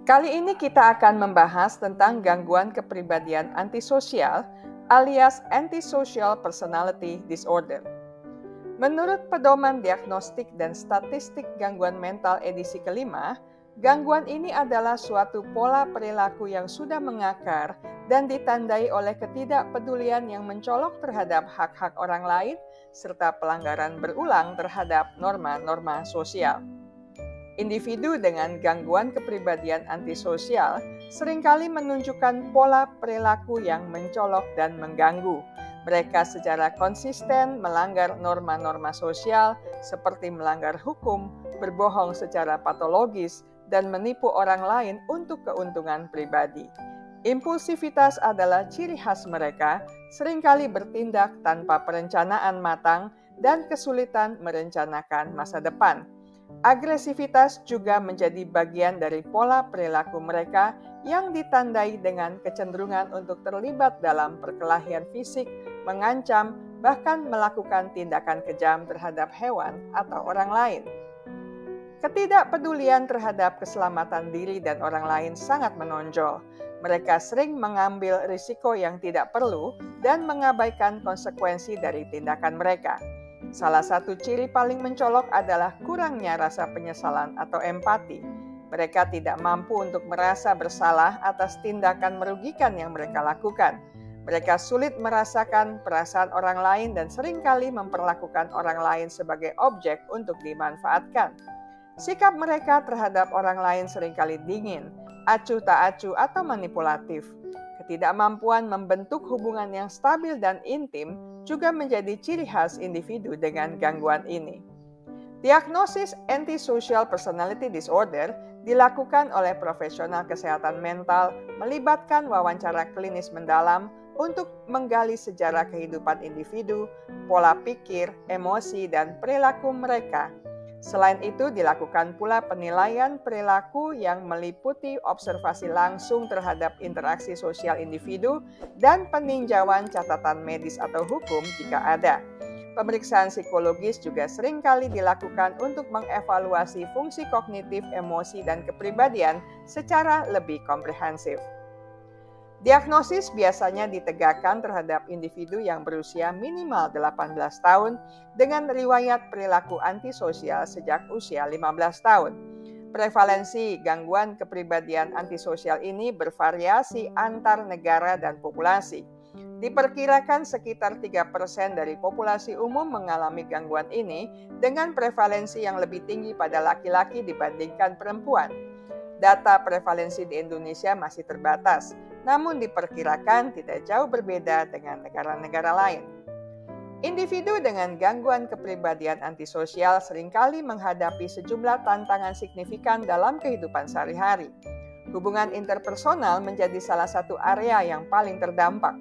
Kali ini kita akan membahas tentang gangguan kepribadian antisosial alias Antisocial Personality Disorder. Menurut Pedoman Diagnostik dan Statistik Gangguan Mental edisi kelima, gangguan ini adalah suatu pola perilaku yang sudah mengakar dan ditandai oleh ketidakpedulian yang mencolok terhadap hak-hak orang lain serta pelanggaran berulang terhadap norma-norma sosial. Individu dengan gangguan kepribadian antisosial seringkali menunjukkan pola perilaku yang mencolok dan mengganggu. Mereka secara konsisten melanggar norma-norma sosial seperti melanggar hukum, berbohong secara patologis, dan menipu orang lain untuk keuntungan pribadi. Impulsivitas adalah ciri khas mereka, seringkali bertindak tanpa perencanaan matang dan kesulitan merencanakan masa depan. Agresivitas juga menjadi bagian dari pola perilaku mereka yang ditandai dengan kecenderungan untuk terlibat dalam perkelahian fisik, mengancam, bahkan melakukan tindakan kejam terhadap hewan atau orang lain. Ketidakpedulian terhadap keselamatan diri dan orang lain sangat menonjol. Mereka sering mengambil risiko yang tidak perlu dan mengabaikan konsekuensi dari tindakan mereka. Salah satu ciri paling mencolok adalah kurangnya rasa penyesalan atau empati. Mereka tidak mampu untuk merasa bersalah atas tindakan merugikan yang mereka lakukan. Mereka sulit merasakan perasaan orang lain dan seringkali memperlakukan orang lain sebagai objek untuk dimanfaatkan. Sikap mereka terhadap orang lain seringkali dingin, acuh tak acuh atau manipulatif. Ketidakmampuan membentuk hubungan yang stabil dan intim juga menjadi ciri khas individu dengan gangguan ini. Diagnosis Antisocial Personality Disorder dilakukan oleh profesional kesehatan mental melibatkan wawancara klinis mendalam untuk menggali sejarah kehidupan individu, pola pikir, emosi, dan perilaku mereka. Selain itu, dilakukan pula penilaian perilaku yang meliputi observasi langsung terhadap interaksi sosial individu dan peninjauan catatan medis atau hukum jika ada. Pemeriksaan psikologis juga seringkali dilakukan untuk mengevaluasi fungsi kognitif, emosi, dan kepribadian secara lebih komprehensif. Diagnosis biasanya ditegakkan terhadap individu yang berusia minimal 18 tahun dengan riwayat perilaku antisosial sejak usia 15 tahun. Prevalensi gangguan kepribadian antisosial ini bervariasi antar negara dan populasi. Diperkirakan sekitar 3% dari populasi umum mengalami gangguan ini dengan prevalensi yang lebih tinggi pada laki-laki dibandingkan perempuan. Data prevalensi di Indonesia masih terbatas, namun diperkirakan tidak jauh berbeda dengan negara-negara lain. Individu dengan gangguan kepribadian antisosial seringkali menghadapi sejumlah tantangan signifikan dalam kehidupan sehari-hari. Hubungan interpersonal menjadi salah satu area yang paling terdampak.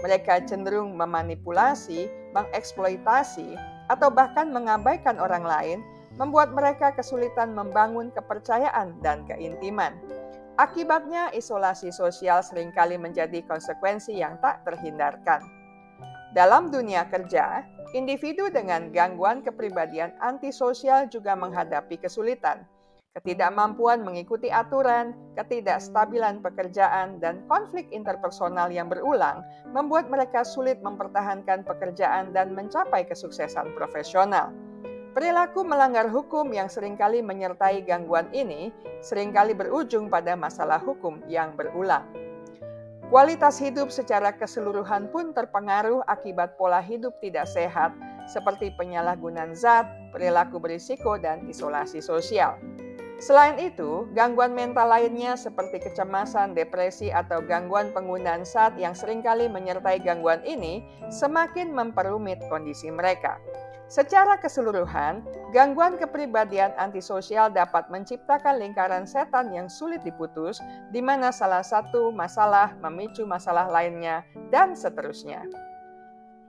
Mereka cenderung memanipulasi, mengeksploitasi, atau bahkan mengabaikan orang lain, membuat mereka kesulitan membangun kepercayaan dan keintiman. Akibatnya, isolasi sosial seringkali menjadi konsekuensi yang tak terhindarkan. Dalam dunia kerja, individu dengan gangguan kepribadian antisosial juga menghadapi kesulitan. Ketidakmampuan mengikuti aturan, ketidakstabilan pekerjaan, dan konflik interpersonal yang berulang membuat mereka sulit mempertahankan pekerjaan dan mencapai kesuksesan profesional. Perilaku melanggar hukum yang seringkali menyertai gangguan ini seringkali berujung pada masalah hukum yang berulang. Kualitas hidup secara keseluruhan pun terpengaruh akibat pola hidup tidak sehat seperti penyalahgunaan zat, perilaku berisiko, dan isolasi sosial. Selain itu, gangguan mental lainnya seperti kecemasan, depresi, atau gangguan penggunaan zat yang seringkali menyertai gangguan ini semakin memperumit kondisi mereka. Secara keseluruhan, gangguan kepribadian antisosial dapat menciptakan lingkaran setan yang sulit diputus, di mana salah satu masalah memicu masalah lainnya, dan seterusnya.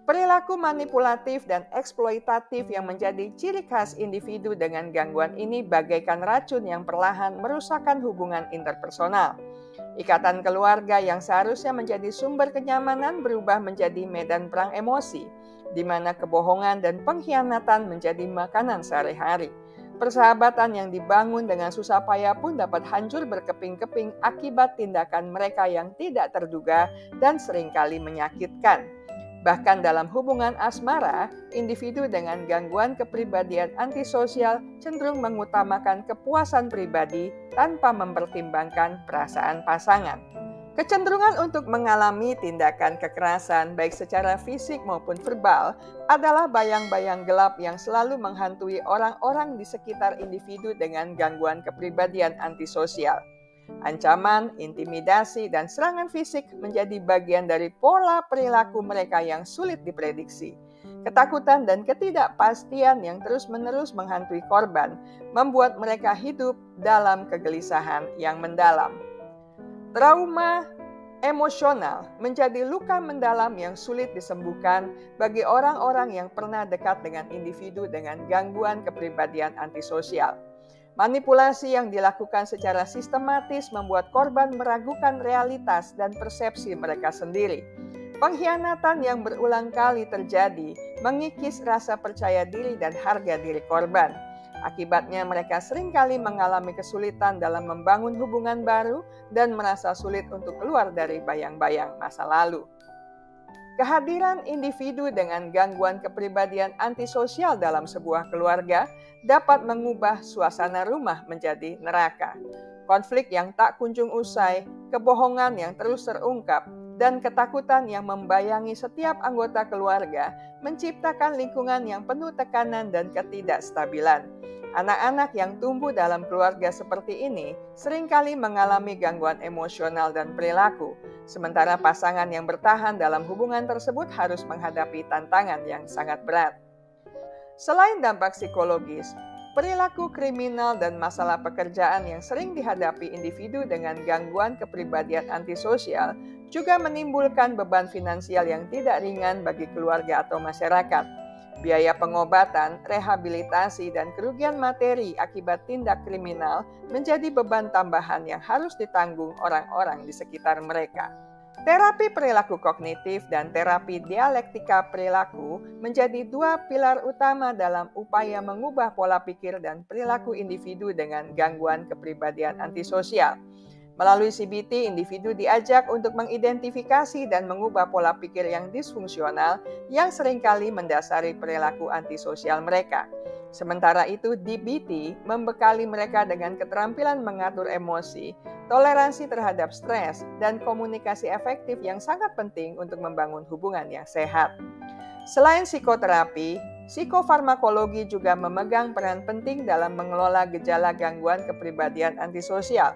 Perilaku manipulatif dan eksploitatif yang menjadi ciri khas individu dengan gangguan ini bagaikan racun yang perlahan merusakkan hubungan interpersonal. Ikatan keluarga yang seharusnya menjadi sumber kenyamanan berubah menjadi medan perang emosi, di mana kebohongan dan pengkhianatan menjadi makanan sehari-hari. Persahabatan yang dibangun dengan susah payah pun dapat hancur berkeping-keping akibat tindakan mereka yang tidak terduga dan seringkali menyakitkan. Bahkan dalam hubungan asmara, individu dengan gangguan kepribadian antisosial cenderung mengutamakan kepuasan pribadi tanpa mempertimbangkan perasaan pasangan. Kecenderungan untuk mengalami tindakan kekerasan baik secara fisik maupun verbal adalah bayang-bayang gelap yang selalu menghantui orang-orang di sekitar individu dengan gangguan kepribadian antisosial. Ancaman, intimidasi, dan serangan fisik menjadi bagian dari pola perilaku mereka yang sulit diprediksi. Ketakutan dan ketidakpastian yang terus-menerus menghantui korban membuat mereka hidup dalam kegelisahan yang mendalam. Trauma emosional menjadi luka mendalam yang sulit disembuhkan bagi orang-orang yang pernah dekat dengan individu dengan gangguan kepribadian antisosial. Manipulasi yang dilakukan secara sistematis membuat korban meragukan realitas dan persepsi mereka sendiri. Pengkhianatan yang berulang kali terjadi mengikis rasa percaya diri dan harga diri korban. Akibatnya mereka seringkali mengalami kesulitan dalam membangun hubungan baru dan merasa sulit untuk keluar dari bayang-bayang masa lalu. Kehadiran individu dengan gangguan kepribadian antisosial dalam sebuah keluarga dapat mengubah suasana rumah menjadi neraka. Konflik yang tak kunjung usai, kebohongan yang terus terungkap, dan ketakutan yang membayangi setiap anggota keluarga menciptakan lingkungan yang penuh tekanan dan ketidakstabilan. Anak-anak yang tumbuh dalam keluarga seperti ini seringkali mengalami gangguan emosional dan perilaku, sementara pasangan yang bertahan dalam hubungan tersebut harus menghadapi tantangan yang sangat berat. Selain dampak psikologis, perilaku kriminal dan masalah pekerjaan yang sering dihadapi individu dengan gangguan kepribadian antisosial juga menimbulkan beban finansial yang tidak ringan bagi keluarga atau masyarakat. Biaya pengobatan, rehabilitasi, dan kerugian materi akibat tindak kriminal menjadi beban tambahan yang harus ditanggung orang-orang di sekitar mereka. Terapi perilaku kognitif dan terapi dialektika perilaku menjadi dua pilar utama dalam upaya mengubah pola pikir dan perilaku individu dengan gangguan kepribadian antisosial. Melalui CBT, individu diajak untuk mengidentifikasi dan mengubah pola pikir yang disfungsional yang seringkali mendasari perilaku antisosial mereka. Sementara itu, DBT membekali mereka dengan keterampilan mengatur emosi, toleransi terhadap stres, dan komunikasi efektif yang sangat penting untuk membangun hubungan yang sehat. Selain psikoterapi, psikofarmakologi juga memegang peran penting dalam mengelola gejala gangguan kepribadian antisosial.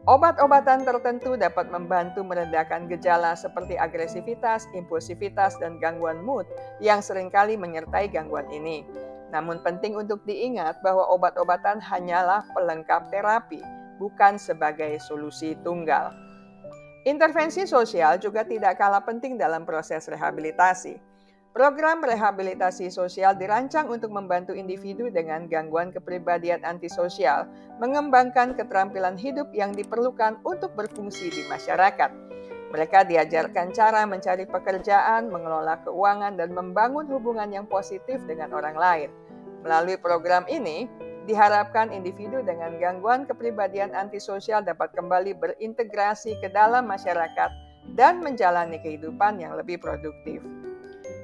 Obat-obatan tertentu dapat membantu meredakan gejala seperti agresivitas, impulsivitas, dan gangguan mood yang seringkali menyertai gangguan ini. Namun penting untuk diingat bahwa obat-obatan hanyalah pelengkap terapi, bukan sebagai solusi tunggal. Intervensi sosial juga tidak kalah penting dalam proses rehabilitasi. Program rehabilitasi sosial dirancang untuk membantu individu dengan gangguan kepribadian antisosial mengembangkan keterampilan hidup yang diperlukan untuk berfungsi di masyarakat. Mereka diajarkan cara mencari pekerjaan, mengelola keuangan, dan membangun hubungan yang positif dengan orang lain. Melalui program ini, diharapkan individu dengan gangguan kepribadian antisosial dapat kembali berintegrasi ke dalam masyarakat dan menjalani kehidupan yang lebih produktif.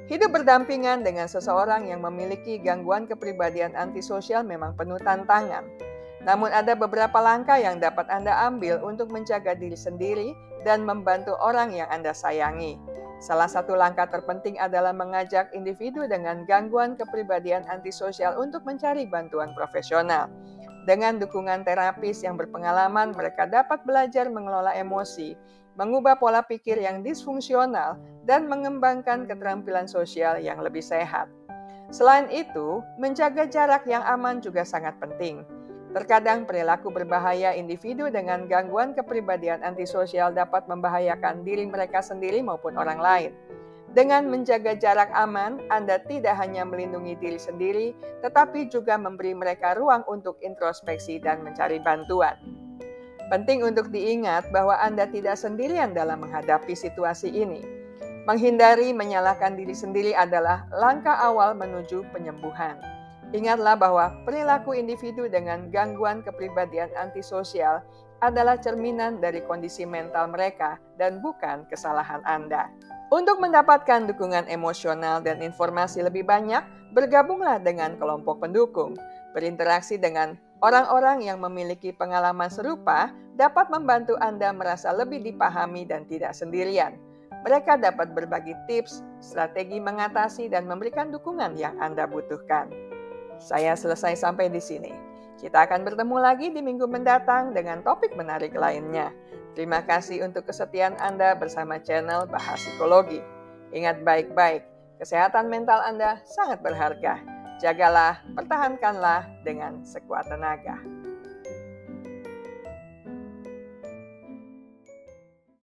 Hidup berdampingan dengan seseorang yang memiliki gangguan kepribadian antisosial memang penuh tantangan. Namun ada beberapa langkah yang dapat Anda ambil untuk menjaga diri sendiri dan membantu orang yang Anda sayangi. Salah satu langkah terpenting adalah mengajak individu dengan gangguan kepribadian antisosial untuk mencari bantuan profesional. Dengan dukungan terapis yang berpengalaman, mereka dapat belajar mengelola emosi, mengubah pola pikir yang disfungsional, dan mengembangkan keterampilan sosial yang lebih sehat. Selain itu, menjaga jarak yang aman juga sangat penting. Terkadang perilaku berbahaya individu dengan gangguan kepribadian antisosial dapat membahayakan diri mereka sendiri maupun orang lain. Dengan menjaga jarak aman, Anda tidak hanya melindungi diri sendiri, tetapi juga memberi mereka ruang untuk introspeksi dan mencari bantuan. Penting untuk diingat bahwa Anda tidak sendirian dalam menghadapi situasi ini. Menghindari menyalahkan diri sendiri adalah langkah awal menuju penyembuhan. Ingatlah bahwa perilaku individu dengan gangguan kepribadian antisosial adalah cerminan dari kondisi mental mereka dan bukan kesalahan Anda. Untuk mendapatkan dukungan emosional dan informasi lebih banyak, bergabunglah dengan kelompok pendukung. Berinteraksi dengan orang-orang yang memiliki pengalaman serupa dapat membantu Anda merasa lebih dipahami dan tidak sendirian. Mereka dapat berbagi tips, strategi mengatasi, dan memberikan dukungan yang Anda butuhkan. Saya selesai sampai di sini. Kita akan bertemu lagi di minggu mendatang dengan topik menarik lainnya. Terima kasih untuk kesetiaan Anda bersama channel Bahas Psikologi. Ingat baik-baik, kesehatan mental Anda sangat berharga. Jagalah, pertahankanlah dengan sekuat tenaga.